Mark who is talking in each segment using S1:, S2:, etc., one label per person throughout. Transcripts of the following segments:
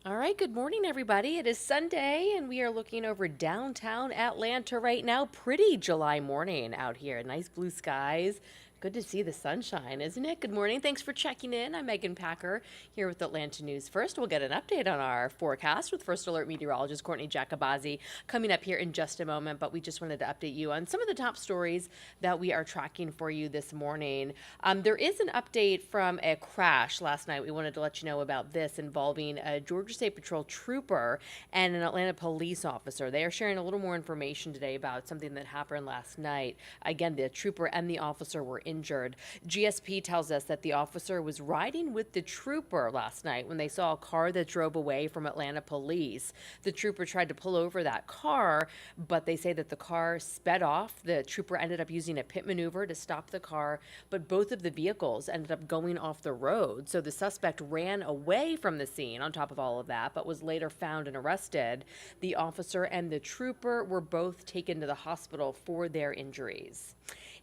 S1: All right, good morning, everybody. It is Sunday, and we are looking over downtown Atlanta right now. Pretty July morning out here. Nice blue skies. Good to see the sunshine, isn't it? Good morning. Thanks for checking in. I'm Megan Packer here with Atlanta News First. We'll get an update on our forecast with First Alert Meteorologist Courteney Jacobazzi coming up here in just a moment. But we just wanted to update you on some of the top stories that we are tracking for you this morning. There is an update from a crash last night. We wanted to let you know about this involving a Georgia State Patrol trooper and an Atlanta police officer. They are sharing a little more information today about something that happened last night. Again, the trooper and the officer were injured. GSP tells us that the officer was riding with the trooper last night when they saw a car that drove away from Atlanta police. The trooper tried to pull over that car, but they say that the car sped off. The trooper ended up using a pit maneuver to stop the car, but both of the vehicles ended up going off the road. So the suspect ran away from the scene on top of all of that, but was later found and arrested. The officer and the trooper were both taken to the hospital for their injuries.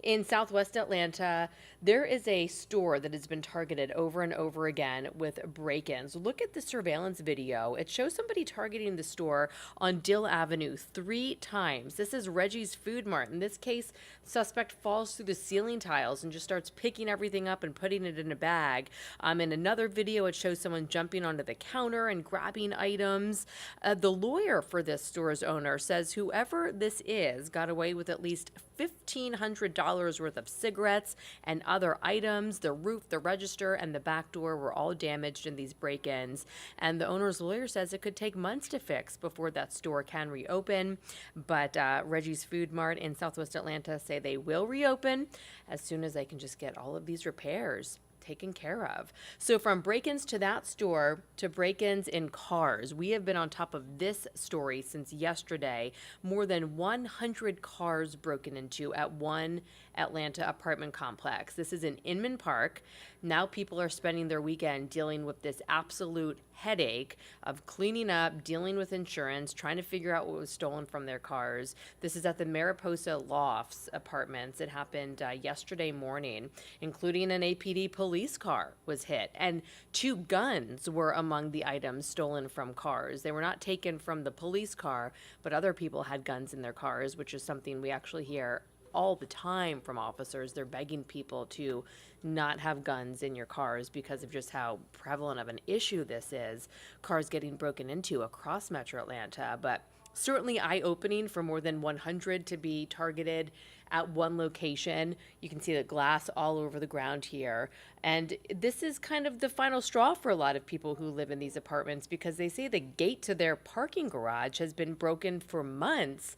S1: In Southwest Atlanta, there is a store that has been targeted over and over again with break-ins. Look at the surveillance video. It shows somebody targeting the store on Dill Avenue 3 times. This is Reggie's Food Mart. In this case, suspect falls through the ceiling tiles and just starts picking everything up and putting it in a bag. In another video, it shows someone jumping onto the counter and grabbing items. The lawyer for this store's owner says whoever this is got away with at least $1,500 worth of cigarettes and other items. The roof, the register, and the back door were all damaged in these break-ins. And the owner's lawyer says it could take months to fix before that store can reopen. But Reggie's Food Mart in Southwest Atlanta say they will reopen as soon as they can just get all of these repairs taken care of. So from break-ins to that store to break-ins in cars, we have been on top of this story since yesterday. More than 100 cars broken into at one Atlanta apartment complex. This is in Inman Park. Now people are spending their weekend dealing with this absolute headache of cleaning up, dealing with insurance, trying to figure out what was stolen from their cars. This is at the Mariposa Lofts apartments. It happened yesterday morning, including an APD police car was hit, and 2 guns were among the items stolen from cars. They were not taken from the police car, but other people had guns in their cars, which is something we actually hear all the time from officers. They're begging people to not have guns in your cars because of just how prevalent of an issue this is. Cars getting broken into across Metro Atlanta, but certainly eye-opening for more than 100 to be targeted at one location. You can see the glass all over the ground here. And this is kind of the final straw for a lot of people who live in these apartments because they say the gate to their parking garage has been broken for months.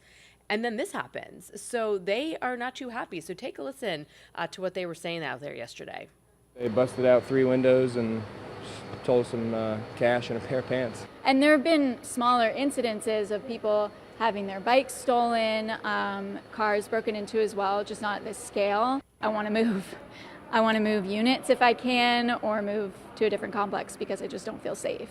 S1: And then this happens. So they are not too happy. So take a listen to what they were saying out there yesterday.
S2: They busted out 3 windows and stole some cash and a pair of pants.
S3: And there have been smaller incidences of people having their bikes stolen, cars broken into as well, just not this scale. I want to move. I want to move units if I can, or move to a different complex because I just don't feel safe.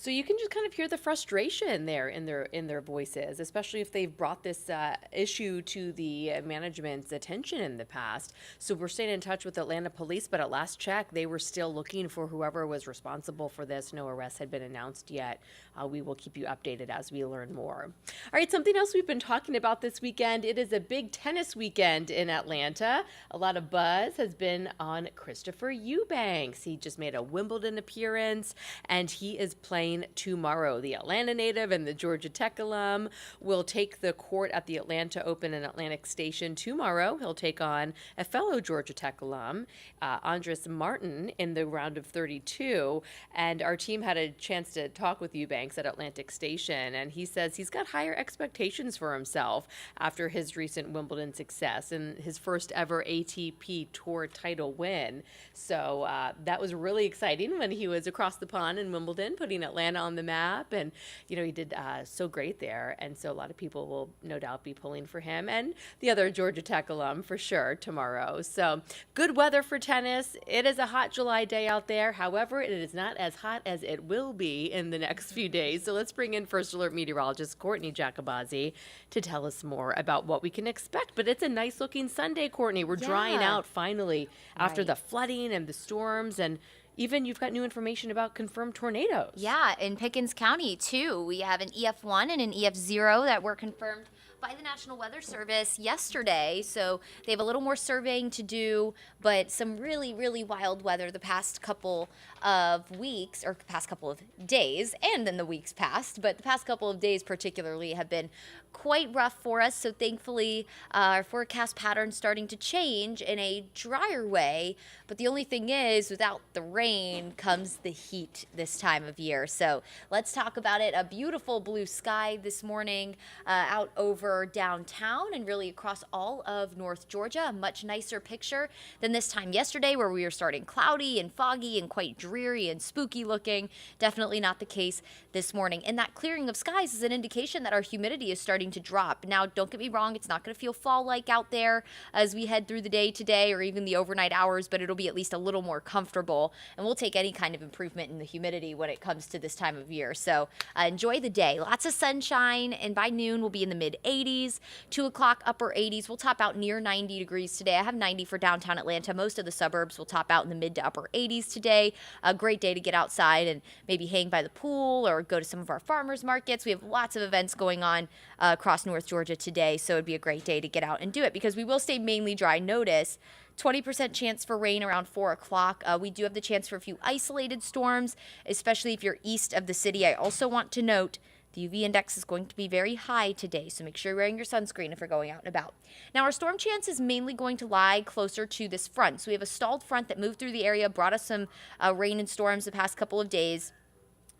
S1: So you can just kind of hear the frustration there in their voices, especially if they've brought this issue to the management's attention in the past. So we're staying in touch with Atlanta Police, but at last check, they were still looking for whoever was responsible for this. No arrests had been announced yet. We will keep you updated as we learn more. All right, something else we've been talking about this weekend. It is a big tennis weekend in Atlanta. A lot of buzz has been on Christopher Eubanks. He just made a Wimbledon appearance, and he is playing tomorrow. The Atlanta native and the Georgia Tech alum will take the court at the Atlanta Open in Atlantic Station tomorrow. He'll take on a fellow Georgia Tech alum, Andres Martin, in the round of 32. And our team had a chance to talk with Eubanks at Atlantic Station, and he says he's got higher expectations for himself after his recent Wimbledon success and his first ever ATP Tour title win. So that was really exciting when he was across the pond in Wimbledon, putting Atlanta on the map, and he did so great there, and so a lot of people will no doubt be pulling for him and the other Georgia Tech alum for sure tomorrow. So good weather for tennis. It is a hot July day out there. However, it is not as hot as it will be in the next few days. So let's bring in First Alert Meteorologist Courteney Jacobazzi to tell us more about what we can expect. But it's a nice looking Sunday, Courteney. We're drying out finally after the flooding and the storms, and even you've got new information about confirmed tornadoes.
S4: Yeah, in Pickens County, too. We have an EF1 and an EF0 that were confirmed by the National Weather Service yesterday. So they have a little more surveying to do, but some really, really wild weather the past couple of weeks, or past couple of days, and then the weeks past. But the past couple of days particularly have been quite rough for us. So thankfully, our forecast pattern's starting to change in a drier way. But the only thing is, without the rain comes the heat this time of year. So let's talk about it. A beautiful blue sky this morning out over downtown and really across all of North Georgia. A much nicer picture than this time yesterday, where we were starting cloudy and foggy and quite dreary and spooky looking. Definitely not the case this morning. And that clearing of skies is an indication that our humidity is starting to drop. Now, don't get me wrong, it's not going to feel fall-like out there as we head through the day today or even the overnight hours, but it'll be at least a little more comfortable. And we'll take any kind of improvement in the humidity when it comes to this time of year. So enjoy the day. Lots of sunshine, and by noon we'll be in the mid-80s, 2 o'clock upper 80s. We'll top out near 90 degrees today. I have 90 for downtown Atlanta. Most of the suburbs will top out in the mid to upper 80s today. A great day to get outside and maybe hang by the pool or go to some of our farmers markets. We have lots of events going on across North Georgia today, so it'd be a great day to get out and do it because we will stay mainly dry. Notice 20% chance for rain around 4 o'clock. We do have the chance for a few isolated storms, especially if you're east of the city. I also want to note the UV index is going to be very high today, so make sure you're wearing your sunscreen if you're going out and about. Now, our storm chance is mainly going to lie closer to this front. So we have a stalled front that moved through the area, brought us some rain and storms the past couple of days.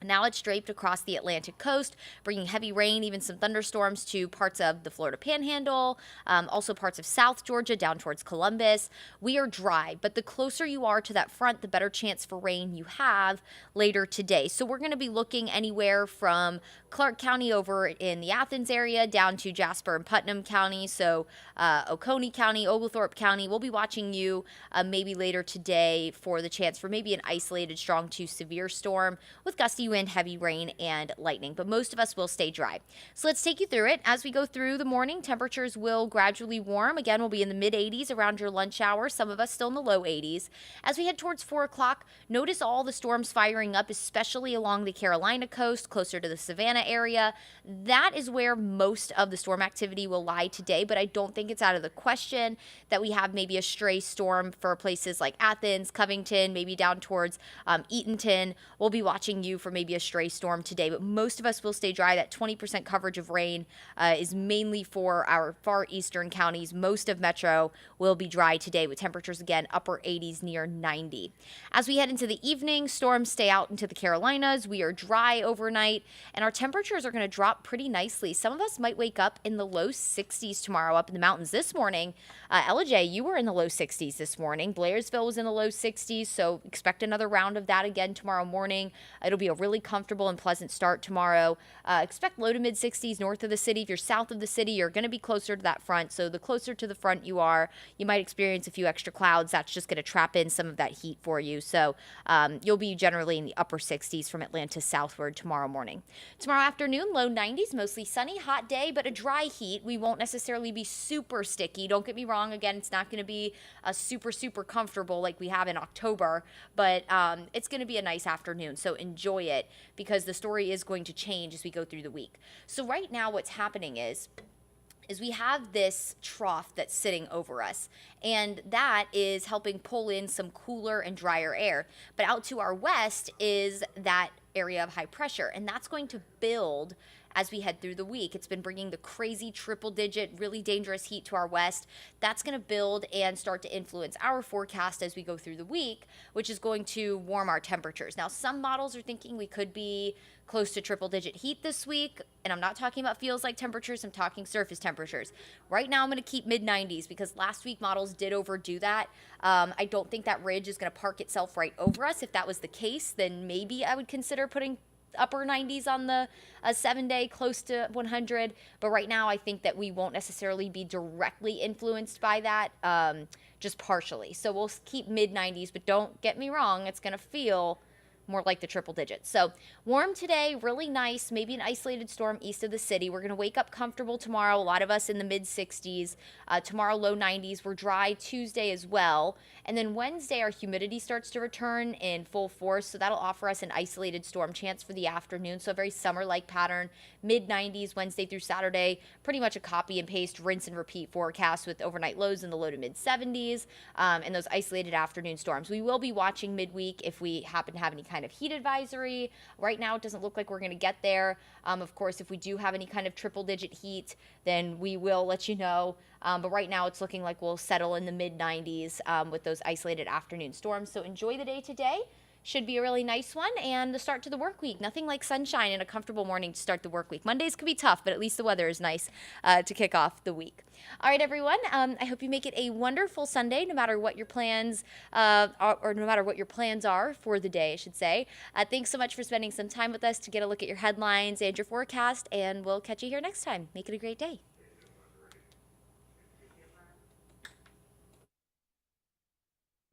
S4: Now it's draped across the Atlantic coast, bringing heavy rain, even some thunderstorms to parts of the Florida Panhandle, also parts of South Georgia down towards Columbus. We are dry, but the closer you are to that front, the better chance for rain you have later today. So we're going to be looking anywhere from Clark County over in the Athens area down to Jasper and Putnam County. So Oconee County, Oglethorpe County. We'll be watching you maybe later today for the chance for maybe an isolated strong to severe storm with gusty wind, heavy rain, and lightning. But most of us will stay dry. So let's take you through it. As we go through the morning, temperatures will gradually warm. Again, we'll be in the mid-80s around your lunch hour. Some of us still in the low 80s. As we head towards 4 o'clock, notice all the storms firing up, especially along the Carolina coast, closer to the Savannah area. That is where most of the storm activity will lie today, but I don't think it's out of the question that we have maybe a stray storm for places like Athens, Covington, maybe down towards Eatonton. We'll be watching you for maybe a stray storm today, but most of us will stay dry. That 20% coverage of rain is mainly for our far eastern counties. Most of Metro will be dry today with temperatures, again, upper 80s near 90. As we head into the evening, storms stay out into the Carolinas. We are dry overnight, and our temperatures are going to drop pretty nicely. Some of us might wake up in the low 60s tomorrow up in the mountains this morning. Ella, you were in the low 60s this morning. Blairsville was in the low 60s, so expect another round of that again tomorrow morning. It'll be a really comfortable and pleasant start tomorrow. Expect low to mid 60s north of the city. If you're south of the city, you're going to be closer to that front. So the closer to the front you are, you might experience a few extra clouds. That's just going to trap in some of that heat for you. So you'll be generally in the upper 60s from Atlanta southward tomorrow morning. Tomorrow afternoon, low 90s, mostly sunny, hot day, but a dry heat. We won't necessarily be super sticky. Don't get me wrong. Again, it's not going to be a super comfortable like we have in October, but it's going to be a nice afternoon. So enjoy it, because the story is going to change as we go through the week. So right now what's happening is we have this trough that's sitting over us, and that is helping pull in some cooler and drier air. But out to our west is that area of high pressure, and that's going to build as we head through the week. It's been bringing the crazy triple-digit, really dangerous heat to our west. That's going to build and start to influence our forecast as we go through the week, which is going to warm our temperatures. Now, some models are thinking we could be close to triple-digit heat this week, and I'm not talking about feels like temperatures, I'm talking surface temperatures. Right now, I'm going to keep mid-90s because last week models did overdo that. I don't think that ridge is going to park itself right over us. If that was the case, then maybe I would consider putting upper 90s on the 7-day, close to 100. But right now, I think that we won't necessarily be directly influenced by that, just partially. So we'll keep mid 90s, but don't get me wrong, it's going to feel more like the triple digits. So warm today, really nice, maybe an isolated storm east of the city. We're going to wake up comfortable tomorrow. A lot of us in the mid 60s. Tomorrow, low 90s. We're dry Tuesday as well. And then Wednesday, our humidity starts to return in full force. So that'll offer us an isolated storm chance for the afternoon. So a very summer-like pattern, mid 90s Wednesday through Saturday. Pretty much a copy and paste, rinse and repeat forecast with overnight lows in the low to mid 70s and those isolated afternoon storms. We will be watching midweek if we happen to have any kind of heat advisory. Right now, it doesn't look like we're going to get there. Of course, if we do have any kind of triple-digit heat, then we will let you know. But right now, it's looking like we'll settle in the mid 90s with those isolated afternoon storms. So enjoy the day today. Should be a really nice one, and the start to the work week. Nothing like sunshine and a comfortable morning to start the work week. Mondays can be tough, but at least the weather is nice to kick off the week. All right, everyone. I hope you make it a wonderful Sunday, no matter what your plans or no matter what your plans are for the day, I should say. Thanks so much for spending some time with us to get a look at your headlines and your forecast, and we'll catch you here next time. Make it a great day.